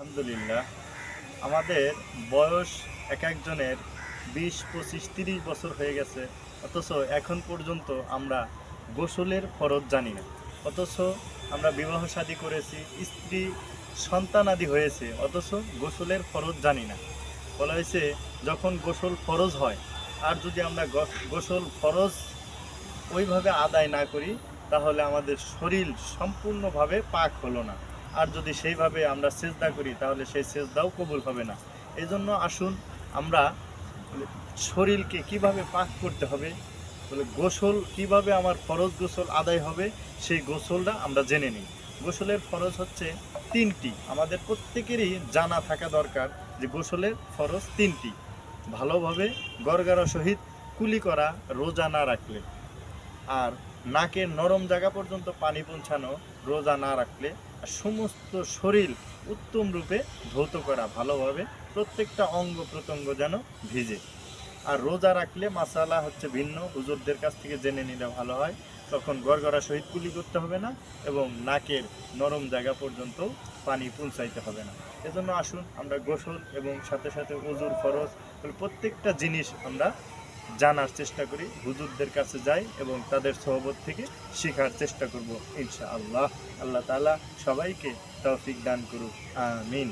আলহামদুলিল্লাহ। আমাদের বয়স এক একজনের ২০, ২৫, ৩০ বছর হয়ে গেছে। অথচ এখন পর্যন্ত আমরা গোসলের ফরজ জানি না। অথচ আমরা বিবাহ শাদী করেছি, স্ত্রী সন্তানাদি হয়েছে, অথচ গোসলের ফরজ জানি না। বলা হয়েছে যখন গোসল ফরজ হয়, আর যদি আমরা গোসল ফরজ ওইভাবে আদায় না করি, তাহলে আমাদের শরীর সম্পূর্ণভাবে পাক হলো না। আর যদি সেইভাবে আমরা সেজদা করি, তাহলে সেই সেজদাও কবুল হবে না। এই জন্য আসুন আমরা শরীরকে কিভাবে পাক করতে হবে, বলে গোসল কিভাবে আমার ফরজ গোসল আদায় হবে, সেই গোসলটা আমরা জেনে নিই। গোসলের ফরজ হচ্ছে তিনটি, আমাদের প্রত্যেকেরই জানা থাকা দরকার যে গোসলের ফরজ তিনটি। ভালোভাবে গড়গড়া সহিত কুলি করা, রোজা না রাখলে, আর নাকের নরম জায়গা পর্যন্ত পানি পৌঁছানো রোজা না রাখলে, আর সমস্ত শরীর উত্তম রূপে ধৌত করা ভালোভাবে, প্রত্যেকটা অঙ্গ প্রত্যঙ্গ যেন ভিজে। আর রোজা রাখলে মাসালা হচ্ছে ভিন্ন, হুজুরদের কাছ থেকে জেনে নিলে ভালো হয়। তখন গড়গড়া সহিত কুলি করতে হবে না এবং নাকের নরম জায়গা পর্যন্ত পানি পৌঁছাইতে হবে না। এজন্য আসুন আমরা গোসল এবং সাথে সাথে ওযুর ফরজ প্রত্যেকটা জিনিস আমরা জানার চেষ্টা করি, হুজুরদের কাছে যাই এবং তাদের সোহবত থেকে শেখার চেষ্টা করব ইনশাআল্লাহ। আল্লাহ তাআলা সবাইকে তৌফিক দান করুক, আমিন।